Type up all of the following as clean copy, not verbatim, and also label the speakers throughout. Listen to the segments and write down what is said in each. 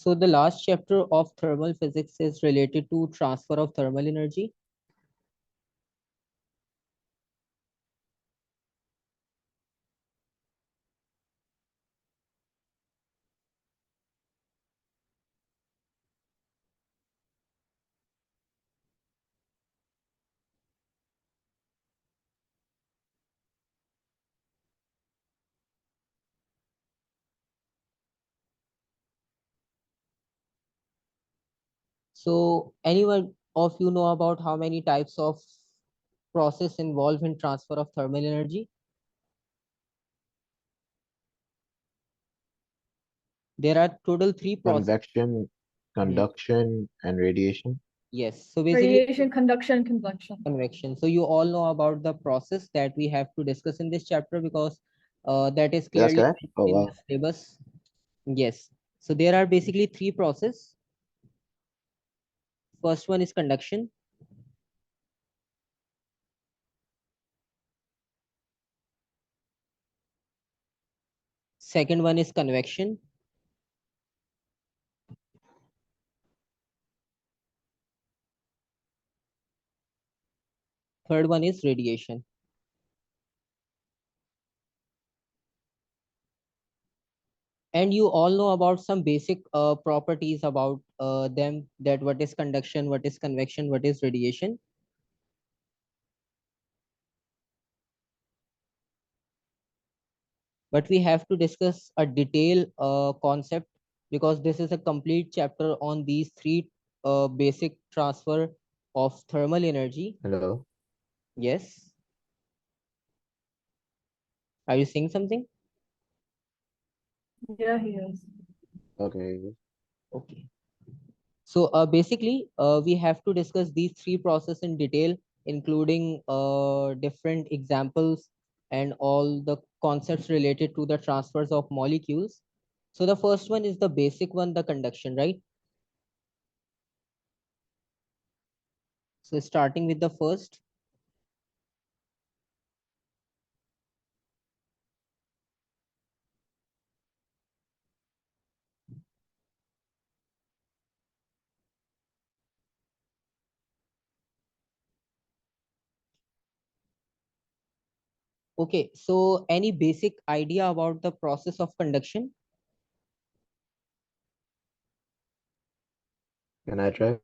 Speaker 1: So the last chapter of thermal physics is related to transfer of thermal energy. So anyone of you know about how many types of process involved in transfer of thermal energy? There are total three processes.
Speaker 2: Convection, conduction, and radiation.
Speaker 1: Yes. So basically
Speaker 3: Radiation, conduction, convection.
Speaker 1: convection. So you all know about the process that we have to discuss in this chapter because that is
Speaker 2: That's
Speaker 1: clearly
Speaker 2: correct.
Speaker 1: mentioned
Speaker 2: Oh
Speaker 1: in the
Speaker 2: wow.
Speaker 1: syllabus. Yes. So there are basically three processes. First one is conduction. Second one is convection. Third one is radiation. And you all know about some basic properties about them, that what is conduction, what is convection, what is radiation. But we have to discuss a detailed concept because this is a complete chapter on these three basic transfer of thermal energy.
Speaker 2: Hello.
Speaker 1: Yes. Are you saying something?
Speaker 3: Yeah, he is.
Speaker 2: Okay.
Speaker 1: Okay. So basically, we have to discuss these three processes in detail, including different examples and all the concepts related to the transfers of molecules. So the first one is the basic one, the conduction, right? So starting with the first. Okay, so any basic idea about the process of conduction?
Speaker 2: Can I try?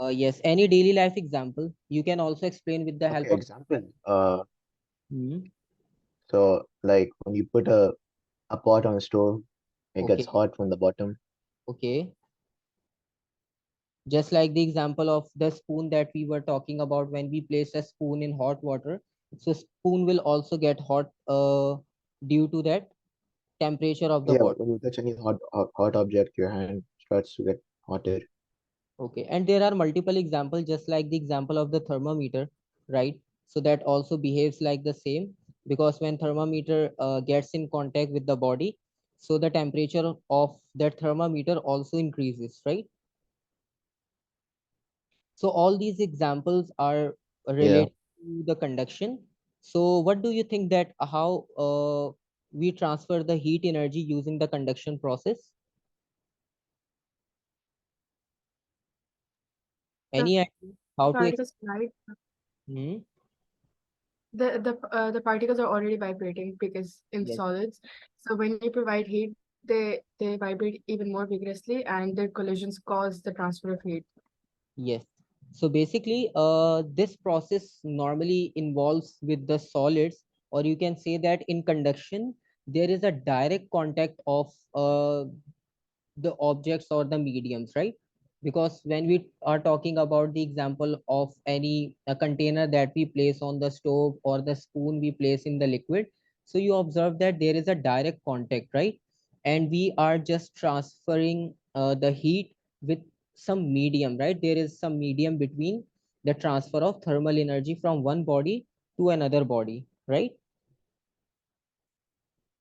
Speaker 1: Yes, any daily life example. You can also explain with the
Speaker 2: Okay,
Speaker 1: help of.
Speaker 2: example.
Speaker 1: Hmm.
Speaker 2: So like when you put a pot on a stove, it gets
Speaker 1: Okay,
Speaker 2: hot from the bottom.
Speaker 1: okay. Just like the example of the spoon that we were talking about, when we place a spoon in hot water, so spoon will also get hot due to that temperature of the
Speaker 2: Yeah,
Speaker 1: water.
Speaker 2: when you touch any hot object, your hand starts to get hotter.
Speaker 1: Okay, and there are multiple examples, just like the example of the thermometer, right? So that also behaves like the same, because when thermometer gets in contact with the body, so the temperature of that thermometer also increases, right? So all these examples are
Speaker 2: Yeah.
Speaker 1: related to the conduction. So what do you think that how we transfer the heat energy using the conduction process?
Speaker 3: The
Speaker 1: Any idea how to
Speaker 3: particles, right?
Speaker 1: explain?
Speaker 3: The particles are already vibrating because in
Speaker 1: Yes,
Speaker 3: solids. So when you provide heat, they vibrate even more vigorously, and their collisions cause the transfer of heat.
Speaker 1: yes. So basically, this process normally involves with the solids, or you can say that in conduction, there is a direct contact of the objects or the mediums, right? Because when we are talking about the example of any a container that we place on the stove or the spoon we place in the liquid, so you observe that there is a direct contact, right? And we are just transferring the heat with some medium, right? There is some medium between the transfer of thermal energy from one body to another body, right?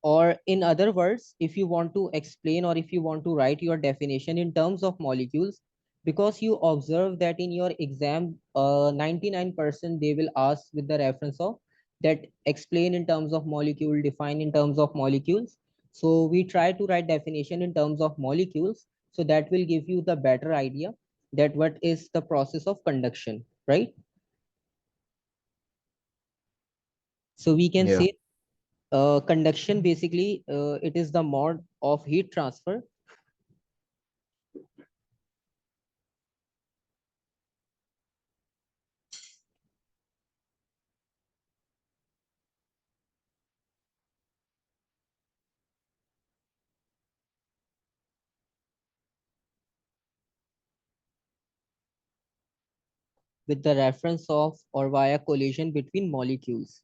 Speaker 1: Or in other words, if you want to explain or if you want to write your definition in terms of molecules, because you observe that in your exam 99% they will ask with the reference of that explain in terms of molecule, define in terms of molecules. So we try to write definition in terms of molecules, So that will give you the better idea that what is the process of conduction, right? So we can
Speaker 2: Yeah.
Speaker 1: say conduction basically it is the mode of heat transfer with the reference of or via collision between molecules.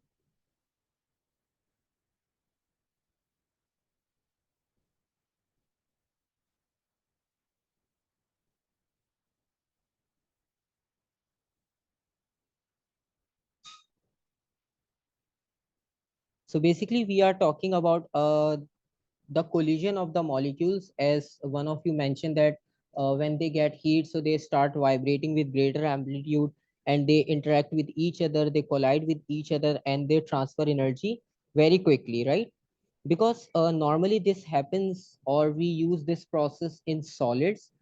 Speaker 1: So basically we are talking about the collision of the molecules, as one of you mentioned that when they get heat, so they start vibrating with greater amplitude and they interact with each other, they collide with each other and they transfer energy very quickly, right? Because normally this happens or we use this process in solids,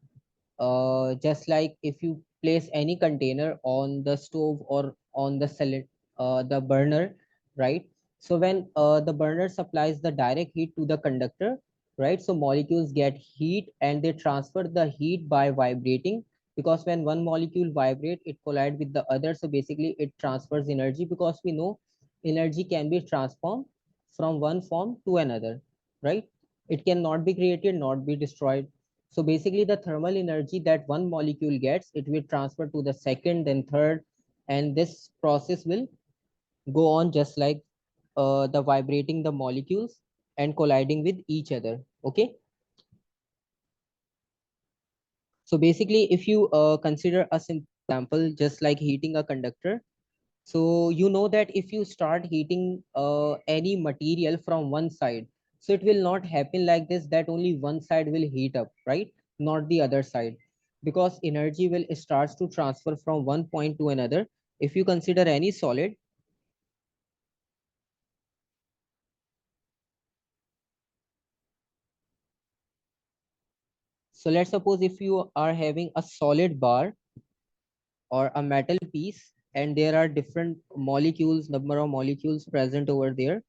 Speaker 1: just like if you place any container on the stove or on the the burner, right? So when the burner supplies the direct heat to the conductor, right? So molecules get heat and they transfer the heat by vibrating, because when one molecule vibrate, it collide with the other. So basically it transfers energy, because we know energy can be transformed from one form to another, right? It cannot be created, not be destroyed. So basically the thermal energy that one molecule gets, it will transfer to the second, then third, and this process will go on just like the vibrating the molecules and colliding with each other. Okay. So basically, if you consider a simple example, just like heating a conductor, so you know that if you start heating any material from one side, so it will not happen like this, that only one side will heat up, right? Not the other side, because energy will starts to transfer from one point to another. If you consider any solid, so let's suppose if you are having a solid bar or a metal piece and there are different molecules, number of molecules present over there.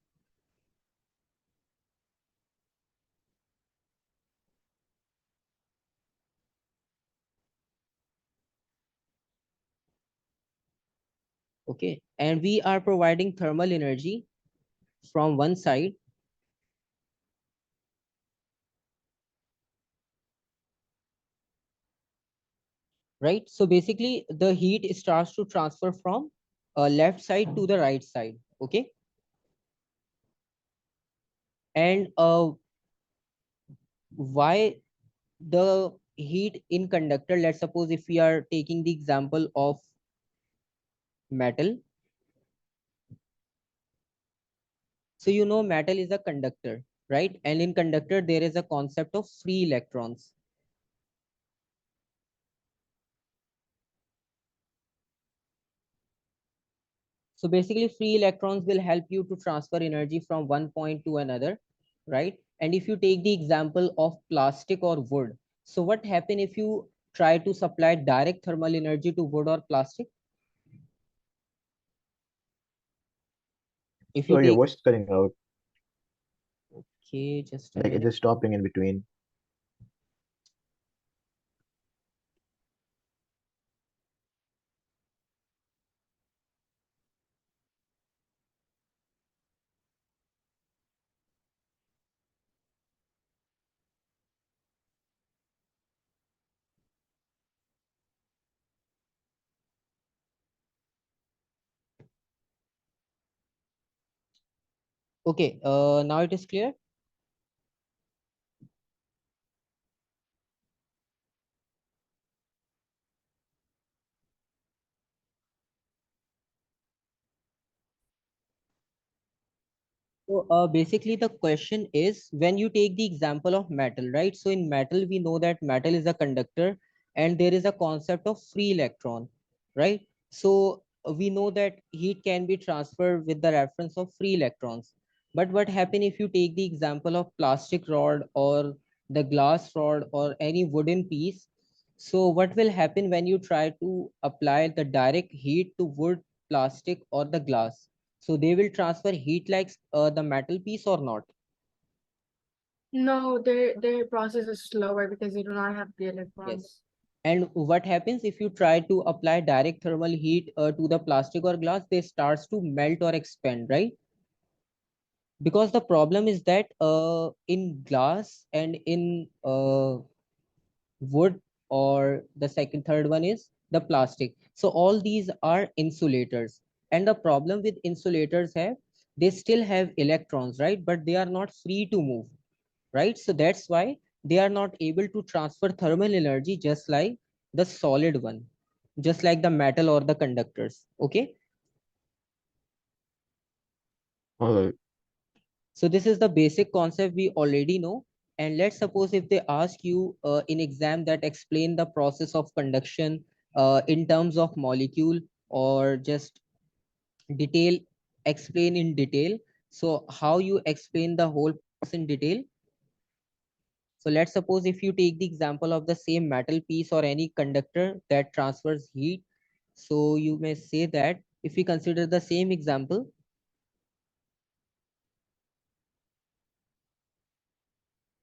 Speaker 1: Okay, and we are providing thermal energy from one side, right? So basically the heat starts to transfer from left side to the right side. Okay, and why the heat in conductor, let's suppose if we are taking the example of metal. So you know metal is a conductor, right? And in conductor there is a concept of free electrons. So basically free electrons will help you to transfer energy from one point to another, right? And if you take the example of plastic or wood, so what happen if you try to supply direct thermal energy to wood or plastic? If you
Speaker 2: So your
Speaker 1: take,
Speaker 2: voice is cutting out,
Speaker 1: okay, just a
Speaker 2: like it
Speaker 1: minute.
Speaker 2: is stopping in between.
Speaker 1: Okay, now it is clear. So basically the question is when you take the example of metal, right? So in metal, we know that metal is a conductor and there is a concept of free electron, right? So we know that heat can be transferred with the reference of free electrons. But what happen if you take the example of plastic rod or the glass rod or any wooden piece. So what will happen when you try to apply the direct heat to wood, plastic or the glass? So they will transfer heat like the metal piece or not?
Speaker 3: No, their process is slower because they do not have the
Speaker 1: Yes.
Speaker 3: electrons.
Speaker 1: And what happens if you try to apply direct thermal heat to the plastic or glass? They starts to melt or expand, right? Because the problem is that in glass and in wood, or the second third one is the plastic, so all these are insulators, and the problem with insulators have, they still have electrons, right? But they are not free to move, right? So that's why they are not able to transfer thermal energy just like the solid one, just like the metal or the conductors. Okay,
Speaker 2: Alright.
Speaker 1: so this is the basic concept we already know. And let's suppose if they ask you in exam that explain the process of conduction in terms of molecule, or just detail, explain in detail. So how you explain the whole process in detail? So let's suppose if you take the example of the same metal piece or any conductor that transfers heat. So you may say that if we consider the same example,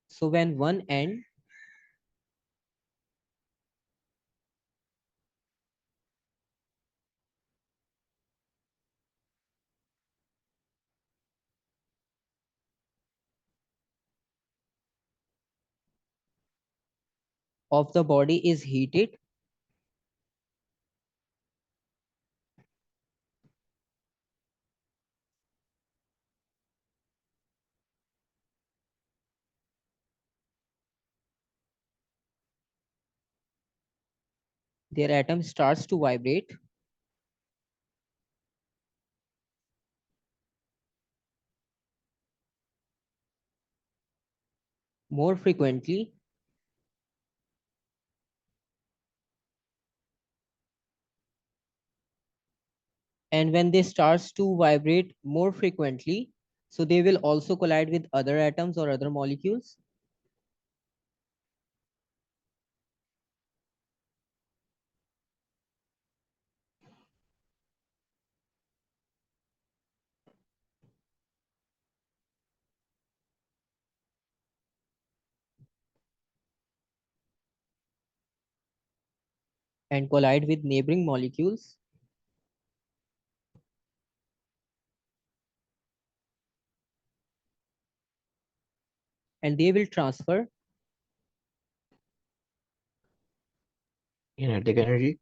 Speaker 1: so when one end of the body is heated, their atom starts to vibrate more frequently, and when they starts to vibrate more frequently, so they will also collide with other atoms or other molecules. And collide with neighboring molecules, and they will transfer.
Speaker 2: Kinetic energy.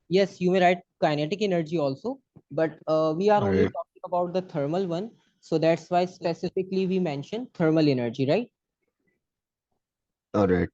Speaker 1: Yes, you may write kinetic energy also, but we are only
Speaker 2: Alright.
Speaker 1: talking about the thermal one. So that's why specifically we mentioned thermal energy, right?
Speaker 2: Alright.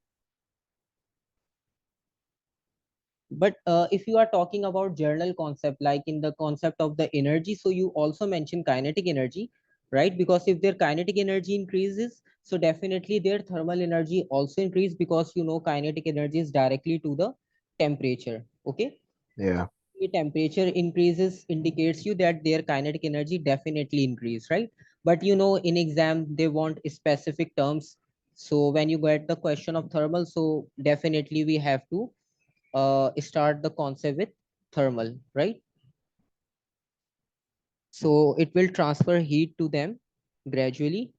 Speaker 1: But if you are talking about general concept, like in the concept of the energy, so you also mentioned kinetic energy, right? Because if their kinetic energy increases, so definitely their thermal energy also increase, because you know kinetic energy is directly to the temperature. Okay,
Speaker 2: Yeah.
Speaker 1: the temperature increases indicates you that their kinetic energy definitely increase, right? But you know in exam they want specific terms, so when you get the question of thermal, so definitely we have to start the concept with thermal, right? So it will transfer heat to them gradually,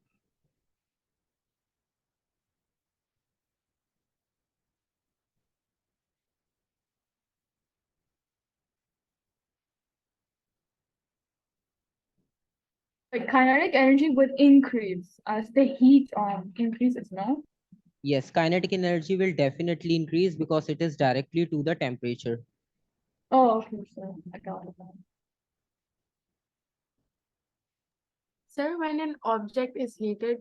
Speaker 4: Like kinetic energy would increase as the heat increases, no?
Speaker 1: yes, kinetic energy will definitely increase because it is directly to the temperature.
Speaker 4: Oh, okay, so I got it.
Speaker 3: Sir, when an object is heated,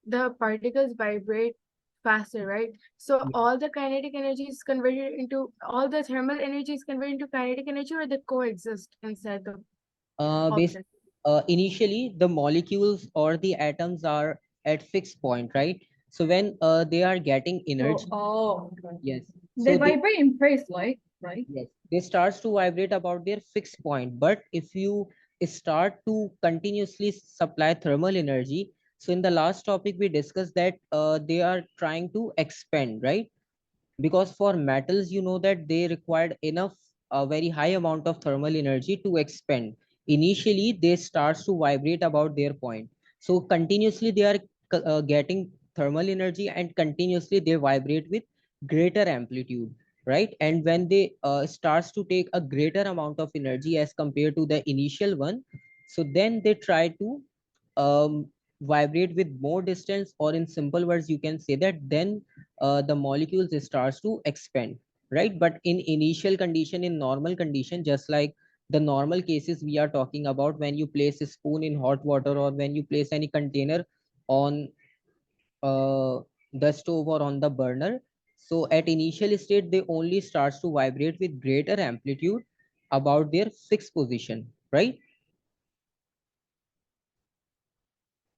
Speaker 3: the particles vibrate faster, right? So
Speaker 1: Yeah.
Speaker 3: all the kinetic energy is converted into, all the thermal energy is converted into kinetic energy, or they coexist inside the
Speaker 1: Basically,
Speaker 3: object?
Speaker 1: initially the molecules or the atoms are at fixed point, right? So when they are getting
Speaker 4: So,
Speaker 1: energy,
Speaker 4: oh, okay.
Speaker 1: yes,
Speaker 4: They
Speaker 1: so they,
Speaker 4: vibrate in phase, like, right?
Speaker 1: yes, they starts to vibrate about their fixed point. But if you start to continuously supply thermal energy, So in the last topic, we discussed that they are trying to expand, right? Because for metals, you know that they required enough, a very high amount of thermal energy to expand. Initially, they starts to vibrate about their point. So continuously, they are getting thermal energy, and continuously they vibrate with greater amplitude, right? And when they starts to take a greater amount of energy as compared to the initial one, so then they try to um, vibrate with more distance, or in simple words you can say that then the molecules starts to expand, right? But in initial condition, in normal condition, just like the normal cases we are talking about, when you place a spoon in hot water, or when you place any container on uh, the stove or on the burner, so at initial state they only starts to vibrate with greater amplitude about their fixed position, right?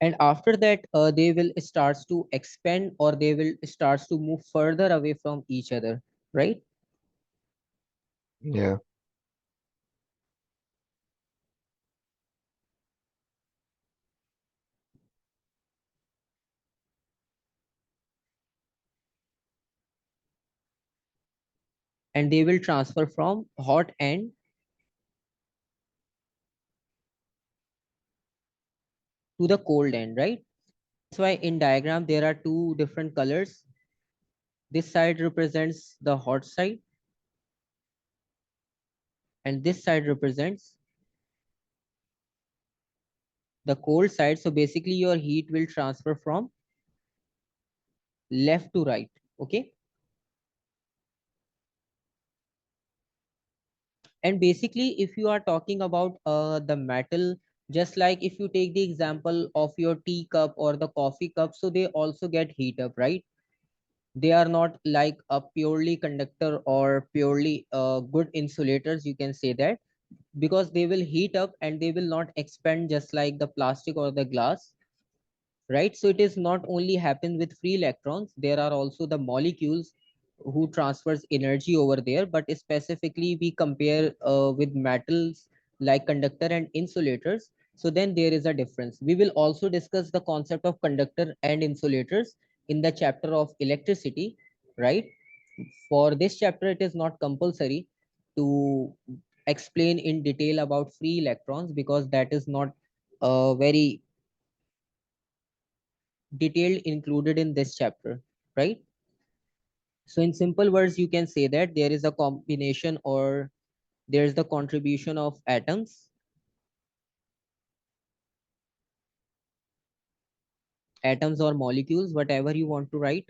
Speaker 1: And after that they will starts to expand, or they will starts to move further away from each other, right?
Speaker 2: Yeah.
Speaker 1: And they will transfer from hot end to the cold end, right? That's why in diagram there are two different colors. This side represents the hot side, and this side represents the cold side. So basically your heat will transfer from left to right, okay? And basically if you are talking about the metal, just like if you take the example of your tea cup or the coffee cup, so they also get heat up, right? They are not like a purely conductor or purely good insulators, you can say that, because they will heat up and they will not expand just like the plastic or the glass, right? So it is not only happen with free electrons, there are also the molecules who transfers energy over there, but specifically we compare with metals like conductor and insulators, so then there is a difference. We will also discuss the concept of conductor and insulators in the chapter of electricity, right? For this chapter it is not compulsory to explain in detail about free electrons, because that is not very detailed included in this chapter, right? So in simple words you can say that there is a combination, or there is the contribution of atoms or molecules, whatever you want to write,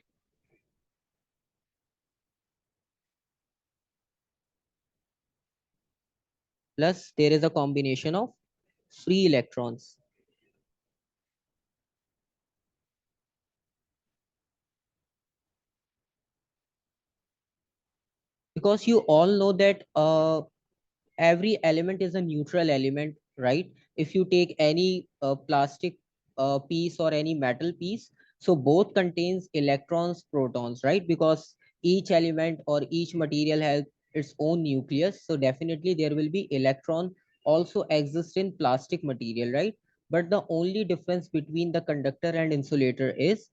Speaker 1: plus there is a combination of free electrons. Because you all know that every element is a neutral element, right? If you take any plastic piece or any metal piece, so both contains electrons, protons, right? Because each element or each material has its own nucleus, so definitely there will be electron also exist in plastic material, right? But the only difference between the conductor and insulator is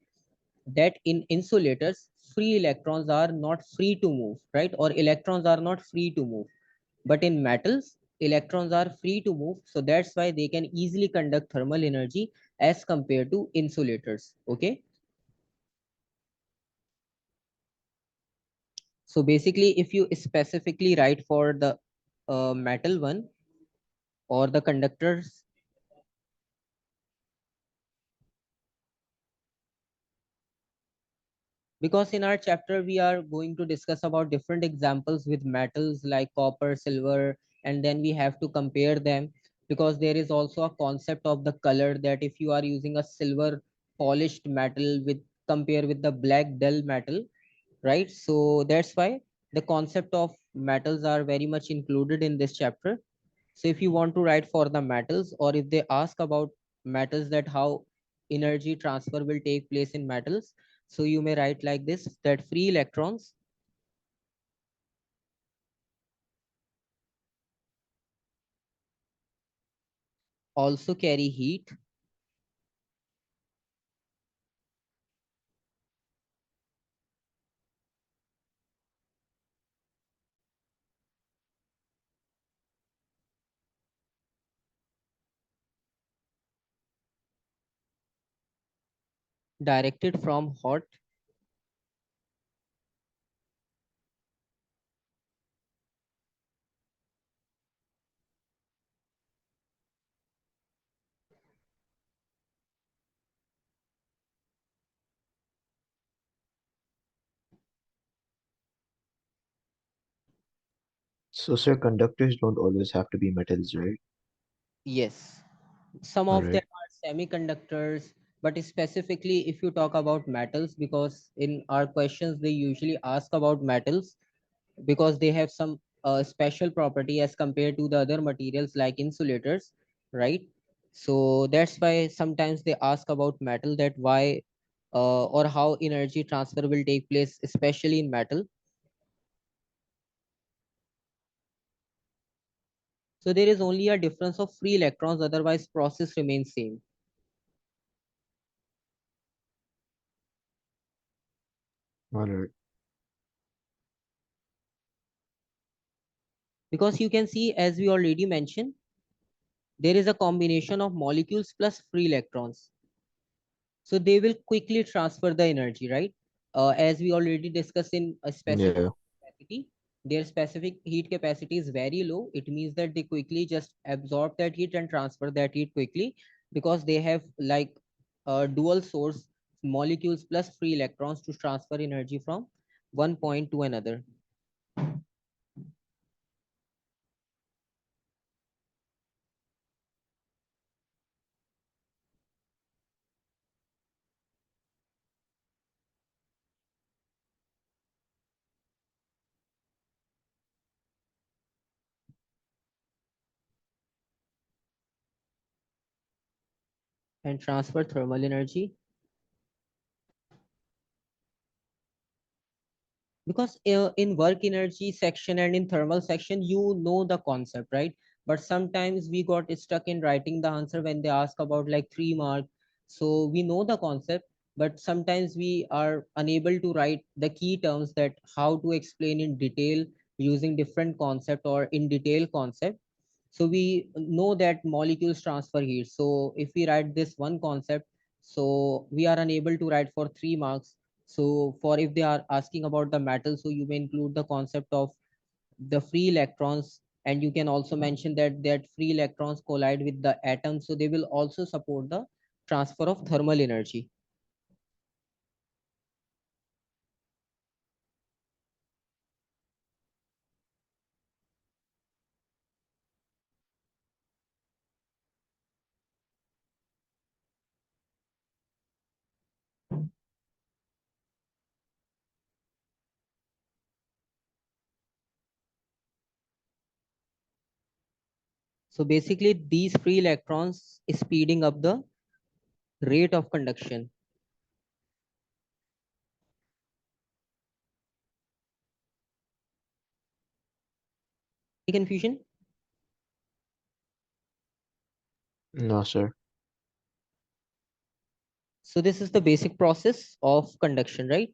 Speaker 1: that in insulators free electrons are not free to move, right? Or electrons are not free to move, but in metals, electrons are free to move. So that's why they can easily conduct thermal energy as compared to insulators. Okay. So basically, if you specifically write for the metal one or the conductors, because in our chapter we are going to discuss about different examples with metals like copper, silver, and then we have to compare them, because there is also a concept of the color, that if you are using a silver polished metal with compare with the black dull metal, right? So that's why the concept of metals are very much included in this chapter. So if you want to write for the metals, or if they ask about metals, that how energy transfer will take place in metals, so you may write like this, that free electrons also carry heat directed from hot.
Speaker 2: So, sir, conductors don't always have to be metals, right?
Speaker 1: Yes, some
Speaker 2: All
Speaker 1: of them
Speaker 2: right.
Speaker 1: are semiconductors, but specifically if you talk about metals, because in our questions they usually ask about metals because they have some special property as compared to the other materials like insulators, right? So that's why sometimes they ask about metal, that why or how energy transfer will take place, especially in metal. So there is only a difference of free electrons, otherwise process remains same.
Speaker 2: All right.
Speaker 1: Because you can see, as we already mentioned, there is a combination of molecules plus free electrons. So they will quickly transfer the energy, right? As we already discussed in a specific
Speaker 2: Yeah.
Speaker 1: capacity, their specific heat capacity is very low. It means that they quickly just absorb that heat and transfer that heat quickly, because they have like a dual source, molecules plus free electrons, to transfer energy from one point to another. And transfer thermal energy, because in work energy section and in thermal section you know the concept, right? But sometimes we got stuck in writing the answer when they ask about like 3 mark. So we know the concept, but sometimes we are unable to write the key terms, that how to explain in detail using different concept or in detail concept. So we know that molecules transfer heat, so if we write this one concept, so we are unable to write for 3 marks. So for if they are asking about the metal, so you may include the concept of the free electrons, and you can also mention that free electrons collide with the atoms, so they will also support the transfer of thermal energy. So basically these free electrons is speeding up the rate of conduction. Any confusion?
Speaker 2: No, sir.
Speaker 1: So this is the basic process of conduction, right?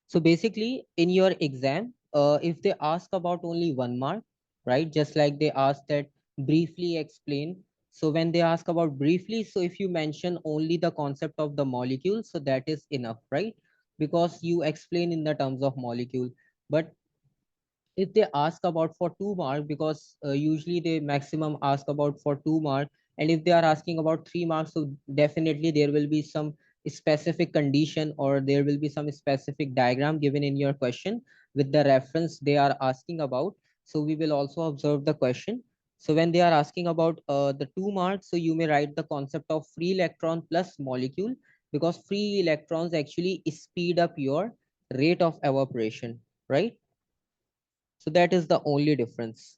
Speaker 1: So basically, in your exam, if they ask about only 1 mark, right? Just like they asked that briefly explain. So when they ask about briefly, so if you mention only the concept of the molecule, so that is enough, right? Because you explain in the terms of molecule. But if they ask about for 2 mark, because usually they maximum ask about for 2 mark, and if they are asking about 3 marks, so definitely there will be some specific condition, or there will be some specific diagram given in your question with the reference they are asking about. So we will also observe the question. So when they are asking about the 2 marks, so you may write the concept of free electron plus molecule, because free electrons actually speed up your rate of evaporation, right? So that is the only difference.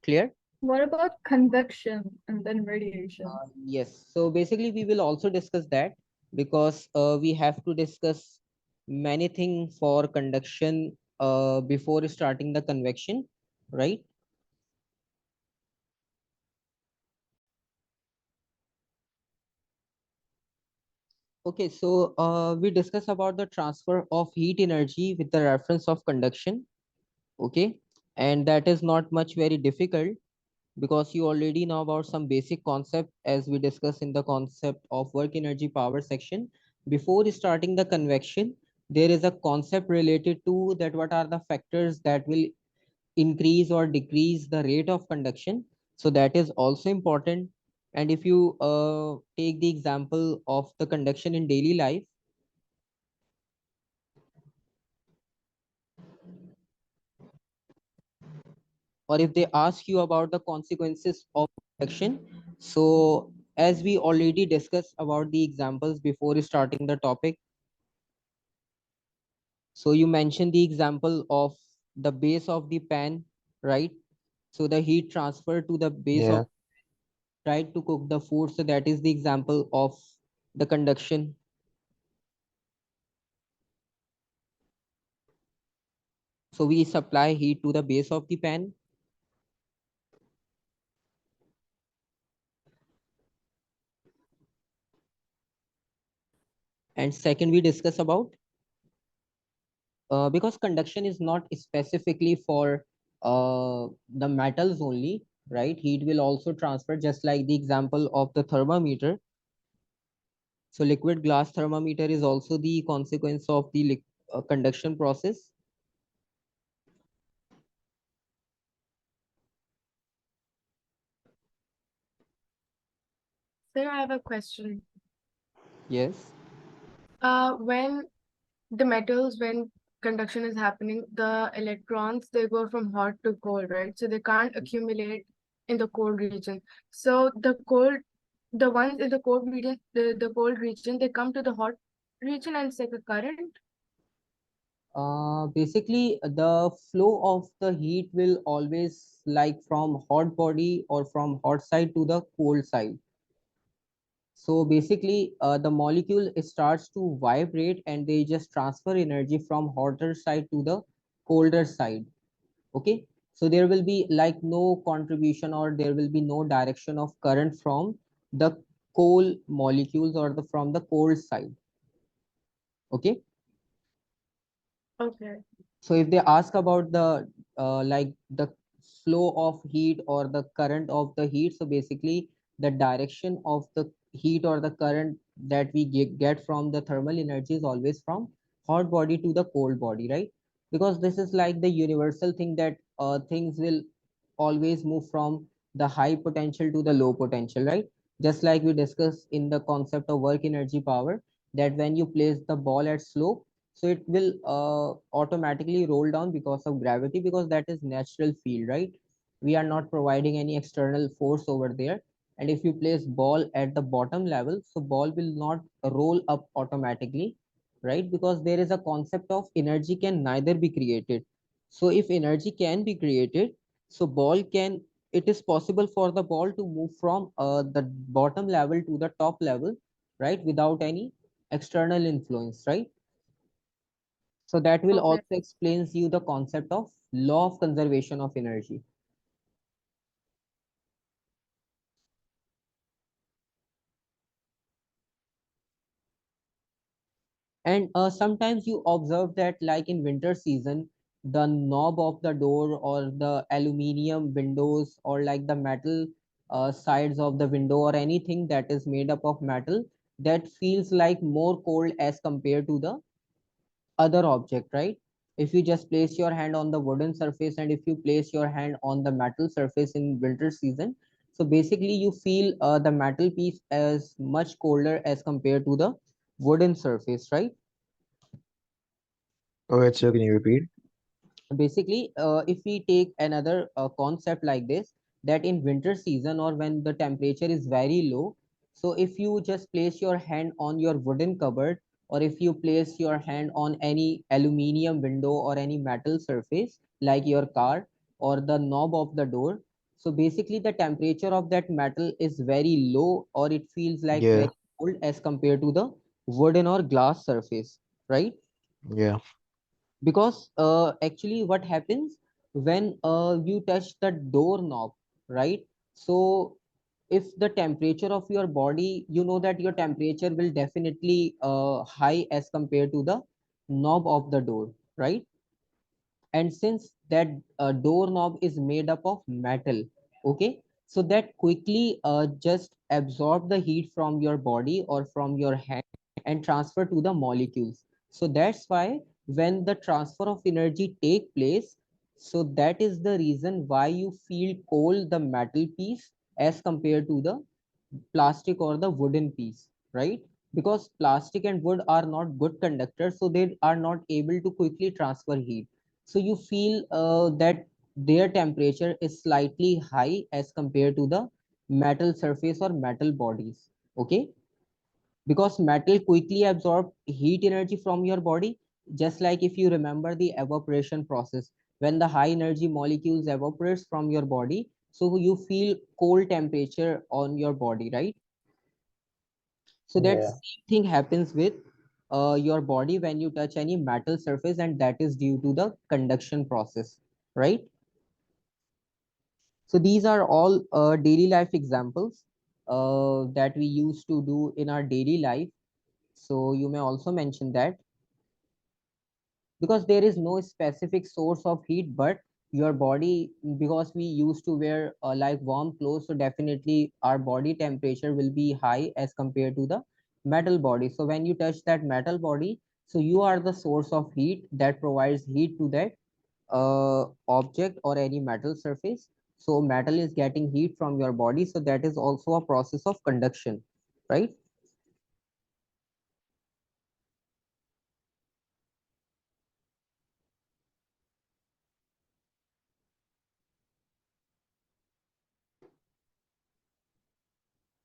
Speaker 1: Clear?
Speaker 4: What about convection and then radiation?
Speaker 1: Yes. So basically, we will also discuss that, because we have to discuss many things for conduction before starting the convection, right? Okay, so we discuss about the transfer of heat energy with the reference of conduction. Okay, and that is not much very difficult because you already know about some basic concept as we discussed in the concept of work energy power section. Before starting the convection, there is a concept related to that what are the factors that will increase or decrease the rate of conduction. So that is also important. And if you take the example of the conduction in daily life, or if they ask you about the consequences of conduction, so as we already discussed about the examples before starting the topic, so you mentioned the example of the base of the pan, right? So the heat transfer to the base of,
Speaker 2: Yeah.
Speaker 1: right, to cook the food. So that is the example of the conduction. So we supply heat to the base of the pan. And second, we discuss about because conduction is not specifically for the metals only, right? Heat will also transfer just like the example of the thermometer. So liquid glass thermometer is also the consequence of the conduction process.
Speaker 3: Sir, I have a question.
Speaker 1: Yes.
Speaker 3: When the metals, when conduction is happening, the electrons, they go from hot to cold, right? So they can't accumulate in the cold region. So the ones in the cold region, the cold region, they come to the hot region and it's like a current.
Speaker 1: Basically, the flow of the heat will always like from hot body or from hot side to the cold side. So basically, the molecule starts to vibrate and they just transfer energy from hotter side to the colder side. Okay. So there will be like no contribution or there will be no direction of current from the cold molecules or the from the cold side. Okay.
Speaker 3: Okay.
Speaker 1: So if they ask about the like the flow of heat or the current of the heat, so basically the direction of the heat or the current that we get from the thermal energy is always from hot body to the cold body, right? Because this is like the universal thing that things will always move from the high potential to the low potential, right? Just like we discussed in the concept of work energy power, that when you place the ball at slope, so it will automatically roll down because of gravity, because that is natural field, right? We are not providing any external force over there. And if you place ball at the bottom level, so ball will not roll up automatically, right? Because there is a concept of energy can neither be created. So if energy can be created, so ball can, it is possible for the ball to move from the bottom level to the top level, right, without any external influence, right? So that will
Speaker 3: Okay.
Speaker 1: also explains you the concept of law of conservation of energy. And sometimes you observe that like in winter season, the knob of the door or the aluminium windows or like the metal sides of the window or anything that is made up of metal, that feels like more cold as compared to the other object, right? If you just place your hand on the wooden surface and if you place your hand on the metal surface in winter season, so basically you feel the metal piece as much colder as compared to the wooden surface, right?
Speaker 2: Okay, so can you repeat?
Speaker 1: Basically if we take another concept like this, that in winter season or when the temperature is very low, so if you just place your hand on your wooden cupboard or if you place your hand on any aluminium window or any metal surface like your car or the knob of the door, so basically the temperature of that metal is very low or it feels like
Speaker 2: Yeah.
Speaker 1: very cold as compared to the wooden or glass surface, right?
Speaker 2: Yeah.
Speaker 1: Because actually what happens when you touch the doorknob, right? So if the temperature of your body, you know that your temperature will definitely high as compared to the knob of the door, right? And since that doorknob is made up of metal, okay, so that quickly just absorb the heat from your body or from your hand and transfer to the molecules. So that's why when the transfer of energy take place, so that is the reason why you feel cold the metal piece as compared to the plastic or the wooden piece, right? Because plastic and wood are not good conductors, so they are not able to quickly transfer heat. So you feel that their temperature is slightly high as compared to the metal surface or metal bodies, okay? Because metal quickly absorb heat energy from your body, just like if you remember the evaporation process, when the high energy molecules evaporates from your body, so you feel cold temperature on your body, right? So that
Speaker 2: Yeah.
Speaker 1: same thing happens with your body when you touch any metal surface, and that is due to the conduction process, right? So these are all daily life examples that we used to do in our daily life. So you may also mention that, because there is no specific source of heat, but your body, because we used to wear like warm clothes, so definitely our body temperature will be high as compared to the metal body. So when you touch that metal body, so you are the source of heat that provides heat to that object or any metal surface. So metal is getting heat from your body, so that is also a process of conduction, right?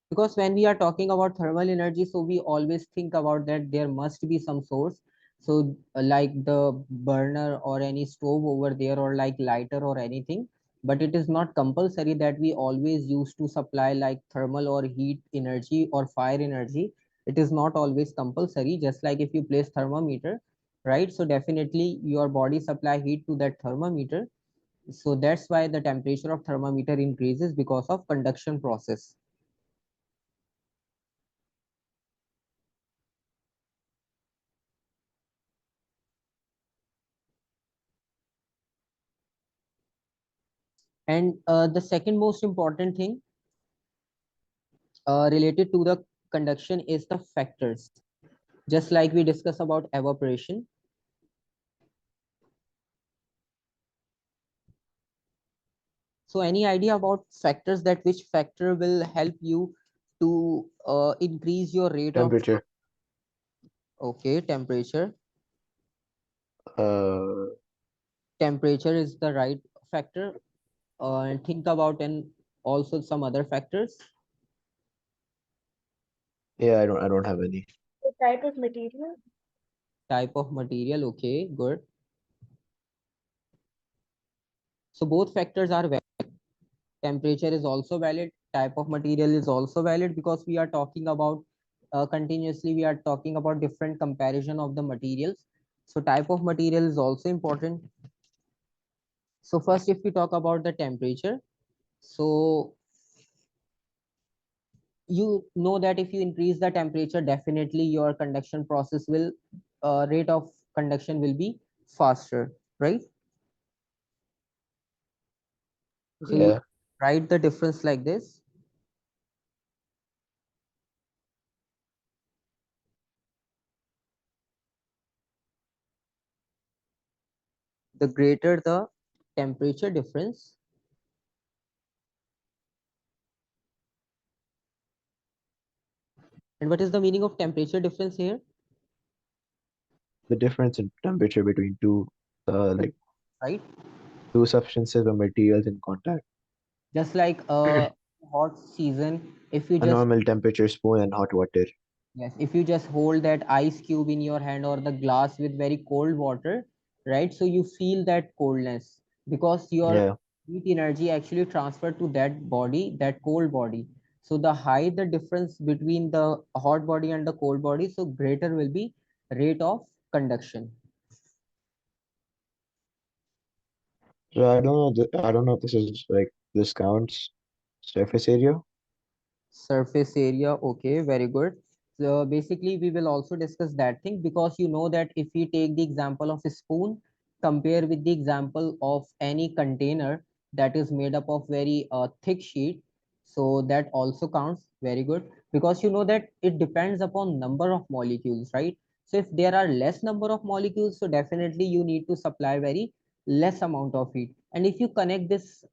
Speaker 1: Because when we are talking about thermal energy, so we always think about that there must be some source. So like the burner or any stove over there, or like lighter or anything, but it is not compulsory that we always use to supply like thermal or heat energy or fire energy. It is not always compulsory, just like if you place thermometer, right? So definitely your body supply heat to that thermometer. So that's why the temperature of thermometer increases because of conduction process. And the second most important thing related to the conduction is the factors. Just like we discuss about evaporation. So any idea about factors, that which factor will help you to increase your rate of,
Speaker 2: Temperature.
Speaker 1: okay, temperature.
Speaker 2: Uh,
Speaker 1: Temperature is the right factor. And think about and also some other factors.
Speaker 2: yeah, I don't have any.
Speaker 3: The type of material.
Speaker 1: Type of material, okay, good. So both factors are valid. Temperature is also valid, type of material is also valid, because we are talking about continuously we are talking about different comparison of the materials. So type of material is also important. So first, if we talk about the temperature, so you know that if you increase the temperature, definitely your conduction process will rate of conduction will be faster, right? So you
Speaker 2: Yeah.
Speaker 1: write the difference like this: the greater the temperature difference. And what is the meaning of temperature difference here,
Speaker 2: The difference in temperature between like
Speaker 1: right?
Speaker 2: two substances or materials in contact.
Speaker 1: Just like hot season, if you
Speaker 2: A
Speaker 1: just,
Speaker 2: normal temperature spoon and hot water.
Speaker 1: yes, if you just hold that ice cube in your hand or the glass with very cold water, right? So you feel that coldness because your
Speaker 2: Yeah.
Speaker 1: heat energy actually transferred to that body, that cold body. So the high the difference between the hot body and the cold body, so greater will be rate of conduction.
Speaker 2: So I don't know. I don't know if this is like this counts surface area.
Speaker 1: Surface area, okay, very good. So basically, we will also discuss that thing, because you know that if we take the example of a spoon, compare with the example of any container that is made up of very thick sheet, so that also counts. Very good, because you know that it depends upon number of molecules, right? So if there are less number of molecules, so definitely you need to supply very less amount of heat. And if you connect this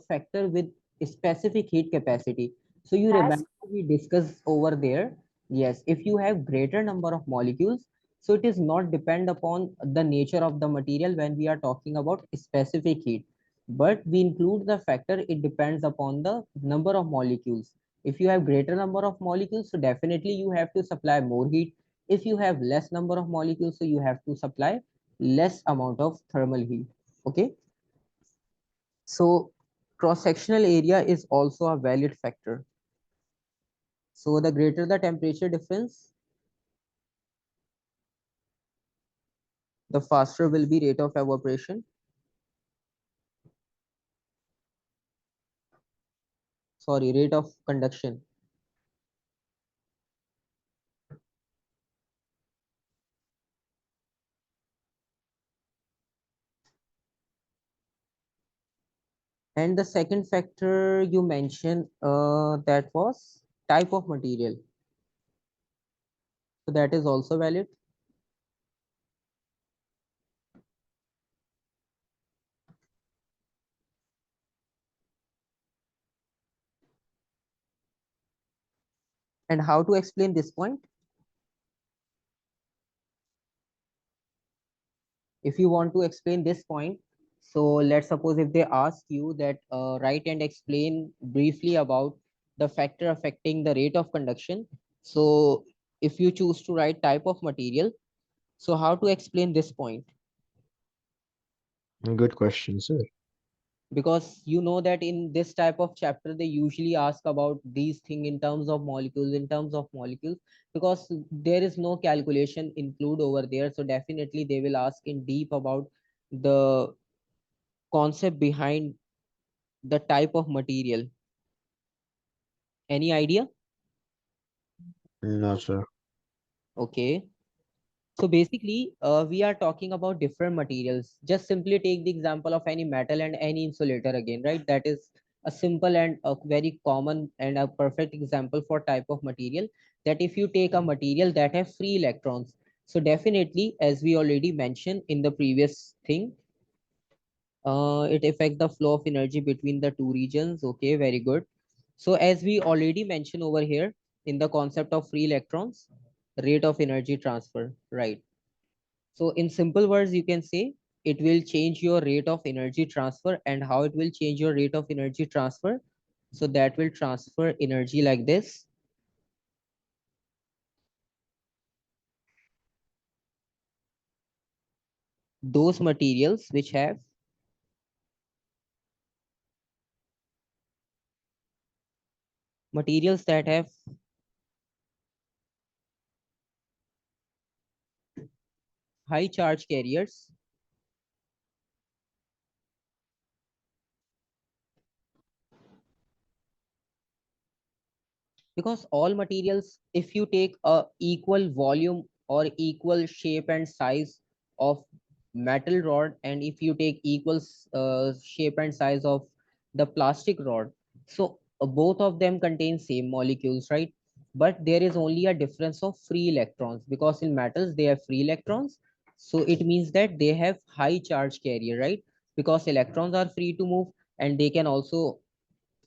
Speaker 1: factor with specific heat capacity, so you
Speaker 3: Yes.
Speaker 1: remember we discussed over there, yes, if you have greater number of molecules, so it is not depend upon the nature of the material when we are talking about specific heat, but we include the factor it depends upon the number of molecules. If you have greater number of molecules, so definitely you have to supply more heat. If you have less number of molecules, so you have to supply less amount of thermal heat. Okay, so cross sectional area is also a valid factor. So the greater the temperature difference, the faster will be rate of evaporation. Sorry, rate of conduction. And the second factor you mentioned, that was type of material. So that is also valid. And how to explain this point? If you want to explain this point, so let's suppose if they ask you that write and explain briefly about the factor affecting the rate of conduction. So if you choose to write type of material, so how to explain this point?
Speaker 2: Good question, sir.
Speaker 1: Because you know that in this type of chapter they usually ask about these thing in terms of molecules, because there is no calculation include over there, so definitely they will ask in deep about the concept behind the type of material. Any idea?
Speaker 2: No, sir.
Speaker 1: Okay, so basically we are talking about different materials. Just simply take the example of any metal and any insulator again, right? That is a simple and a very common and a perfect example for type of material. That if you take a material that have free electrons, so definitely as we already mentioned in the previous thing, it affects the flow of energy between the two regions. Okay, very good. So as we already mentioned over here in the concept of free electrons, rate of energy transfer, right? So in simple words, you can say it will change your rate of energy transfer. And how it will change your rate of energy transfer? So that will transfer energy like this. Those materials that have high charge carriers, because all materials, if you take a equal volume or equal shape and size of metal rod, and if you take equal shape and size of the plastic rod, so both of them contain same molecules, right? But there is only a difference of free electrons, because in metals they have free electrons, so it means that they have high charge carrier, right? Because electrons are free to move, and they can also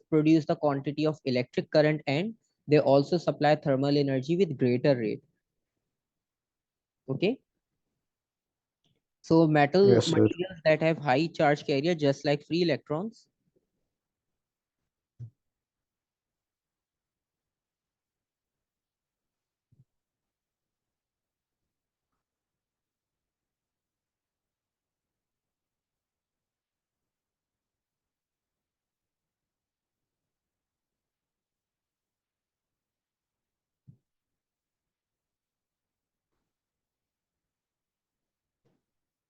Speaker 1: produce the quantity of electric current, and they also supply thermal energy with greater rate. Okay, so metal
Speaker 2: Yes, sir.
Speaker 1: materials that have high charge carrier just like free electrons,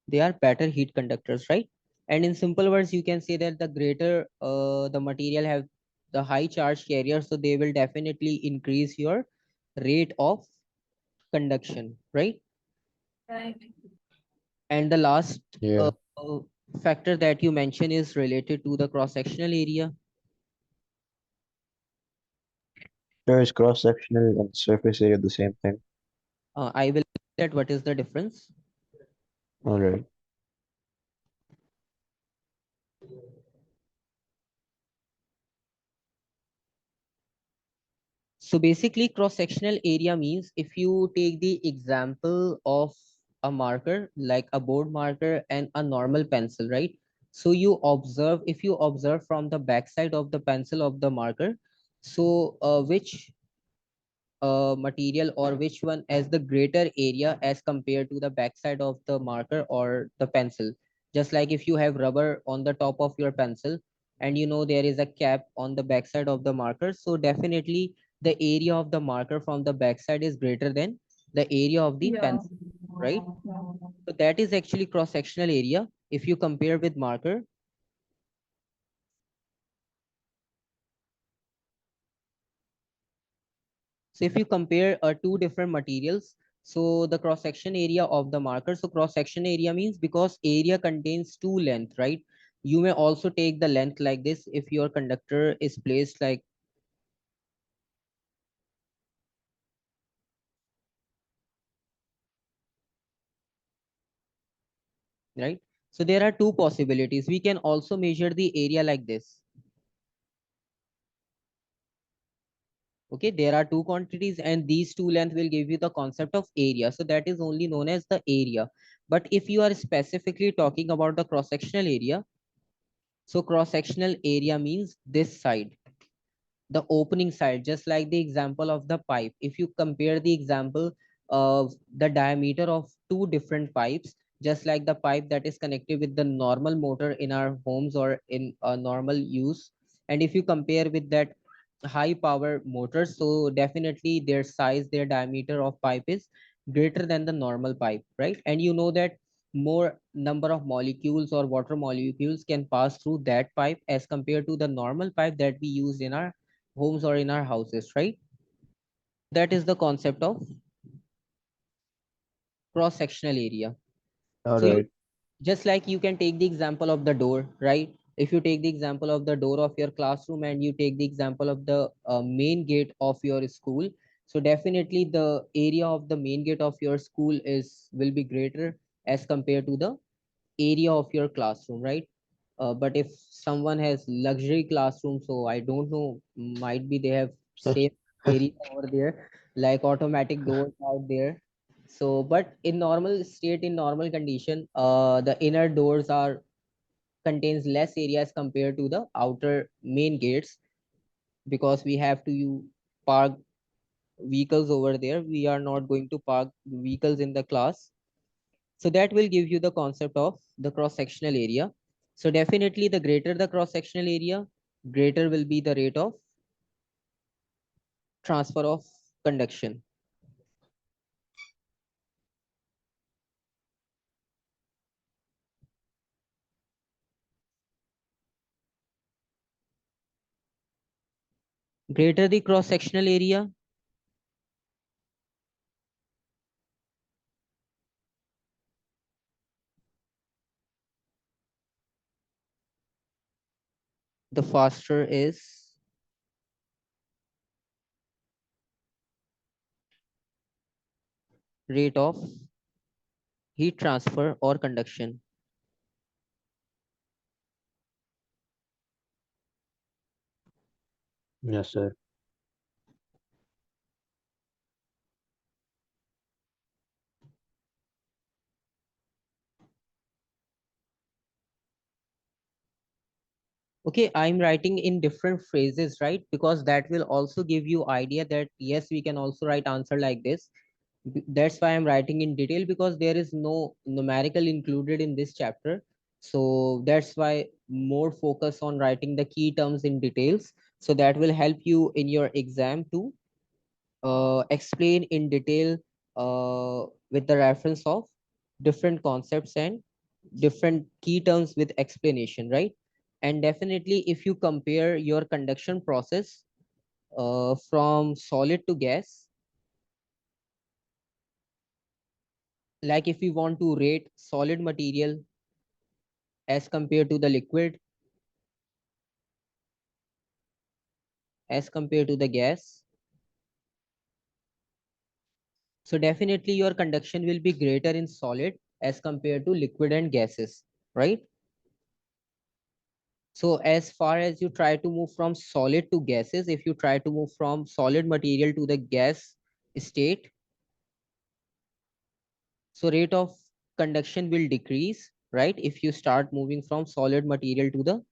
Speaker 1: they are better heat conductors, right? And in simple words you can say that the greater the material have the high charge carrier, so they will definitely increase your rate of conduction, right?
Speaker 4: Right.
Speaker 1: And the last
Speaker 2: Yeah.
Speaker 1: uh, factor that you mentioned is related to the cross-sectional area.
Speaker 2: Sure, is cross-sectional and surface area the same thing?
Speaker 1: I will that what is the difference.
Speaker 2: All right.
Speaker 1: So basically, cross-sectional area means if you take the example of a marker, like a board marker and a normal pencil, right? So you observe, if you observe from the backside of the pencil of the marker, so which material or which one has the greater area as compared to the backside of the marker or the pencil. Just like if you have rubber on the top of your pencil and you know there is a cap on the backside of the marker, so definitely the area of the marker from the backside is greater than the area of the
Speaker 4: Yeah.
Speaker 1: pencil, right? So that is actually cross-sectional area if you compare with marker. So if you compare two different materials, so the cross section area of the marker, so cross section area means because area contains two length, right? You may also take the length like this if your conductor is placed like, right? So there are two possibilities. We can also measure the area like this. Okay, there are two quantities and these two length will give you the concept of area. So that is only known as the area. But if you are specifically talking about the cross sectional area, so cross sectional area means this side, the opening side, just like the example of the pipe. If you compare the example of the diameter of two different pipes, just like the pipe that is connected with the normal motor in our homes or in a normal use, and if you compare with that high power motor, so definitely their size, their diameter of pipe is greater than the normal pipe, right? And you know that more number of molecules or water molecules can pass through that pipe as compared to the normal pipe that we use in our homes or in our houses, right? That is the concept of cross sectional area.
Speaker 2: All
Speaker 1: So you
Speaker 2: right.
Speaker 1: just like you can take the example of the door, right? If you take the example of the door of your classroom and you take the example of the main gate of your school, so definitely the area of the main gate of your school is will be greater as compared to the area of your classroom, right? But if someone has luxury classroom, so I don't know, might be they have same area over there, like automatic doors out there. So, but in normal state, in normal condition, the inner doors are contains less areas compared to the outer main gates because we have to park vehicles over there. We are not going to park vehicles in the class. So that will give you the concept of the cross-sectional area. So definitely the greater the cross-sectional area, greater will be the rate of transfer of conduction. Greater the cross-sectional area, the faster is rate of heat transfer or conduction.
Speaker 2: Yes, sir.
Speaker 1: Okay, I'm writing in different phrases, right? Because that will also give you idea that yes, we can also write answer like this. That's why I'm writing in detail because there is no numerical included in this chapter. So that's why more focus on writing the key terms in details. So that will help you in your exam to explain in detail with the reference of different concepts and different key terms with explanation, right? And definitely, if you compare your conduction process from solid to gas, like if we want to rate solid material as compared to the liquid, as compared to the gas, so definitely your conduction will be greater in solid as compared to liquid and gases, right? So as far as you try to move from solid to gases, if you try to move from solid material to the gas state, so rate of conduction will decrease, right? If you start moving from solid material to the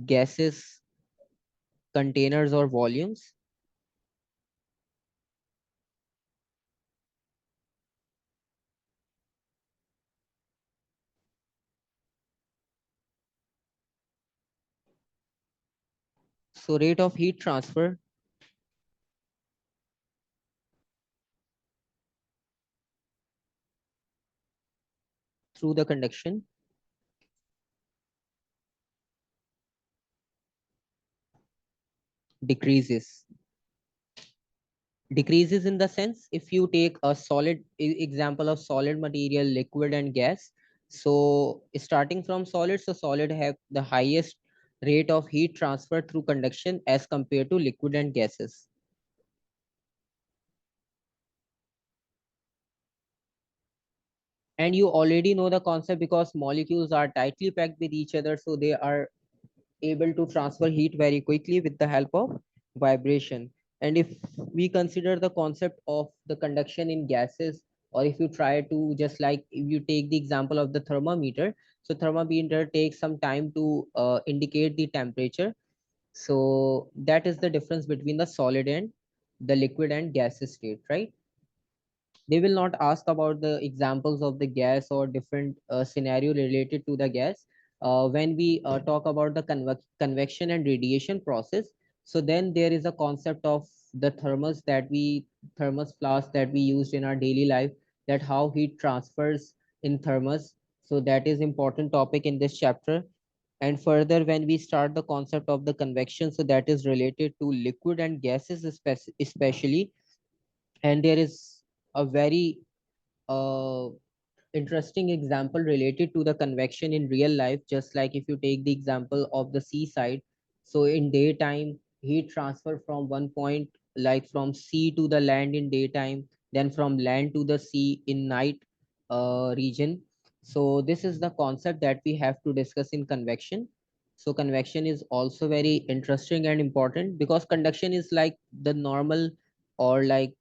Speaker 1: gases, containers or volumes. So rate of heat transfer through the conduction decreases. Decreases in the sense, if you take a solid example of solid material, liquid and gas, so starting from solid, so solid have the highest rate of heat transfer through conduction as compared to liquid and gases. And you already know the concept because molecules are tightly packed with each other, so they are able to transfer heat very quickly with the help of vibration. And if we consider the concept of the conduction in gases, or if you try to, just like if you take the example of the thermometer, so thermometer takes some time to indicate the temperature. So that is the difference between the solid and the liquid and gaseous state, right? They will not ask about the examples of the gas or different scenario related to the gas. When we talk about the convection and radiation process, so then there is a concept of the thermos flask that we used in our daily life, that how heat transfers in thermos. So that is important topic in this chapter. And further, when we start the concept of the convection, so that is related to liquid and gases especially. And there is a very uh, interesting example related to the convection in real life, just like if you take the example of the seaside. So in daytime, heat transfer from one point, like from sea to the land in daytime, then from land to the sea in night region. So this is the concept that we have to discuss in convection. So convection is also very interesting and important, because conduction is like the normal, or like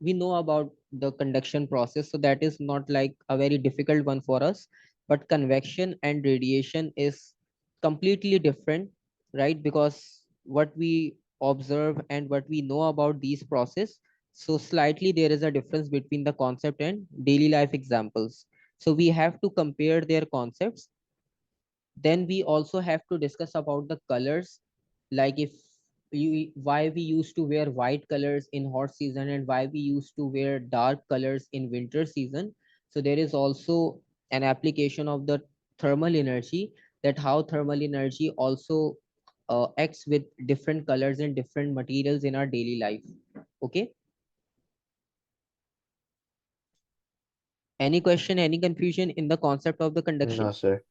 Speaker 1: we know about the conduction process, so that is not like a very difficult one for us. But convection and radiation is completely different, right? Because what we observe and what we know about these process, so slightly there is a difference between the concept and daily life examples. So we have to compare their concepts. Then we also have to discuss about the colors, like if why we used to wear white colors in hot season and why we used to wear dark colors in winter season. So there is also an application of the thermal energy, that how thermal energy also acts with different colors and different materials in our daily life. Okay, any question, any confusion in the concept of the
Speaker 2: No,
Speaker 1: conduction?
Speaker 2: sir.